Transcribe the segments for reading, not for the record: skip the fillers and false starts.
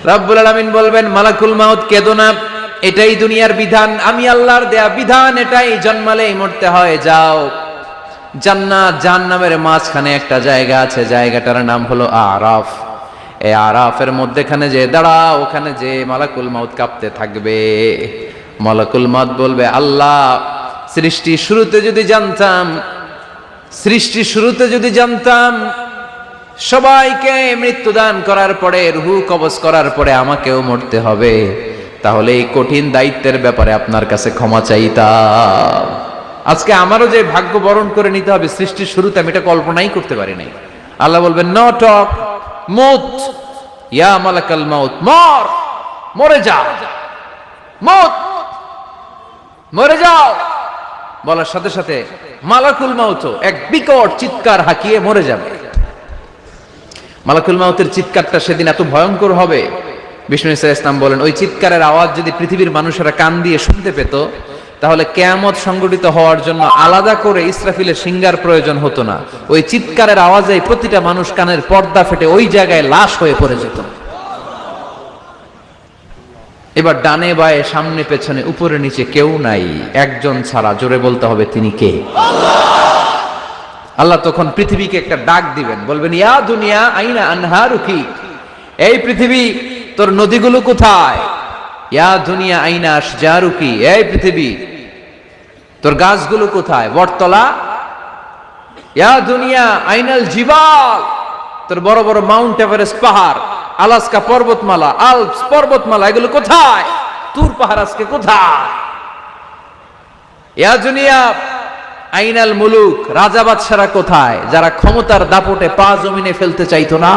রব্বুল আলামিন বলবেন, মালাকুল মাউত কেঁদো না, এটাই দুনিয়ার বিধান, আমি আল্লাহর দেয়া বিধান, এটাই, জন্মালেই মরতে হয়, যাও। জান্নাত জাহান্নামের মাঝখানে একটা জায়গা আছে, জায়গাটার নাম হলো আরাফ। এই আরাফের মধ্যেখানে যে দাঁড়াও, ওখানে যে মালাকুল মাউত কাঁপতে থাকবে। মালাকুল মাউত বলবে, আল্লাহ, সৃষ্টির শুরুতে যদি জানতাম সবাইকে মৃত্যুদান করার পরে, রূহ কবজ করার পরে আমাকেও মরতে হবে, তাহলে এই কঠিন দায়িত্বের ব্যাপারে আপনার কাছে ক্ষমা চাইতাম। আজকে আমারও যে ভাগ্য বরণ করে নিতে হবে সৃষ্টির শুরুতে, আমি এটা কল্পনাই করতে পারি নাই। আল্লাহ বলবেন, নো টক, মুত, ইয়া মালাকাল মাউত, মরে যাও, মুত, মরে যাও। বলার সাথে সাথে মালাকুল মাউত এক বিকট চিৎকার হাঁকিয়ে মরে যাবে। মালাকুল মাউতের চিৎকারটা সেদিন এত ভয়ঙ্কর হবে, বিষ্ণু ইসলাম বলেন, ওই চিৎকারের আওয়াজ যদি পৃথিবীর মানুষেরা কান দিয়ে শুনতে পেত, তাহলে কিয়ামত সংগঠিত হওয়ার জন্য আলাদা করে ইসরাফিলের সিঙ্গার প্রয়োজন হতো না। ওই চিৎকারের আওয়াজে প্রতিটা মানুষ কানের পর্দা ফেটে ওই জায়গায় লাশ হয়ে পড়ে যেত। এবার ডানে বায়ে সামনে পেছনে উপরে নিচে কেউ নাই, একজন ছাড়া, জোরে বলতে হবে, তিনি কে? আল্লাহ তখন পৃথিবীকে একটা ডাক দিবেন, বলবেন, ইয়া দুনিয়া আইনা আনহারুকি, এই পৃথিবী তোর নদীগুলো কোথায়? ইয়া দুনিয়া আইনা আশজারুকি, এই পৃথিবী তোর গাছগুলো কোথায়? বটতলা। ইয়া দুনিয়া আইনাল জিবাল, তোর বড় বড় মাউন্ট এভারেস্ট পাহাড়, আলাস্কা পর্বতমালা, আল্পস পর্বতমালা, এগুলো কোথায়? তুর পাহাড় আজকে কোথায়? ইয়া দুনিয়া আইনাল মুলুক, রাজা বাদশারা কোথায়, যারা ক্ষমতার দাপটে পা জমিনে ফেলতে চাইতো না?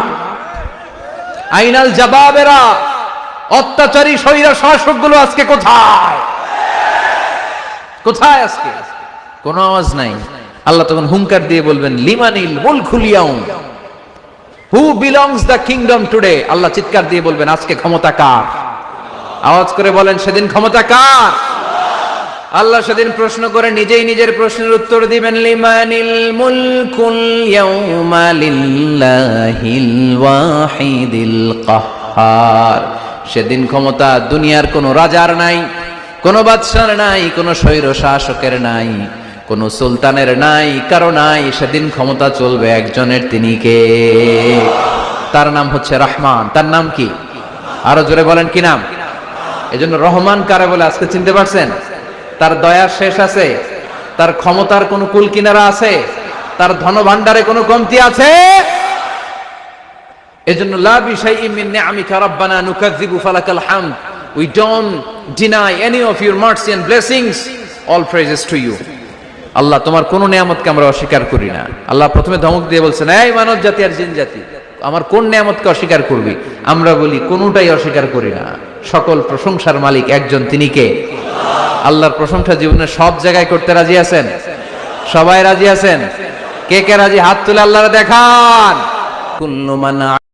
আইনাল জাবাবেরা, অত্যাচারী স্বৈরা শাসকগুলো আজকে কোথায়? কোথায় আজকে? কোনো আওয়াজ নাই। আল্লাহ তখন হুঙ্কার দিয়ে বলবেন, লিমানিল মুলকুল ইয়াউম, who belongs the kingdom today. আল্লাহ চিৎকার দিয়ে বলবেন, আজকে ক্ষমতা কার? আওয়াজ করে বলেন, সেদিন ক্ষমতা কার? আল্লাহ সেদিন প্রশ্ন করে নিজেই নিজের প্রশ্নের উত্তর দিবেন, লিমানিল মুলকুল ইয়াউমা লিল্লাহিল ওয়াহিদিল কাহ্হার। সেদিন ক্ষমতা দুনিয়ার কোনো রাজার নাই, কোনো বাদশার নাই, কোনো স্বৈর শাসকের নাই, কোনো সুলতানের নাই, কারো নাই। সেদিন ক্ষমতা চলবে একজনের, তিনি কে? তার নাম হচ্ছে রহমান। তার নাম কি? আরো জোরে বলেন, কি নাম? এজন্য রহমান কারে বলে আজকে চিনতে পারছেন? তার দয়ার শেষ আছে? তার ক্ষমতার কোনো কুল কিনারা আছে? তার ধন ভান্ডারে কোনো কমতি আছে? এজন্য লা বিশাইইন মিন নিআমিকা রাব্বানা নুকাযযিবু ফালাকাল হামদ, we don't deny any of your mercy and blessings, all praises to you। আল্লাহ, তোমার কোন নিয়ামতকে আমরা অস্বীকার করি না। আল্লাহ প্রথমে ধমক দিয়ে বলছেন, এই মানব জাতি আর জিন জাতি, আমার কোন নিয়ামতকে অস্বীকার করবি? আমরা বলি, কোনটাই অস্বীকার করি না। সকল প্রশংসার মালিক একজন, তিনি কে? আল্লাহর প্রশংসা জীবনে সব জায়গায় করতে রাজি আছেন? সবাই রাজি আছেন? কে কে রাজি? হাত তুলে আল্লাহরে দেখান। কুল্লু মান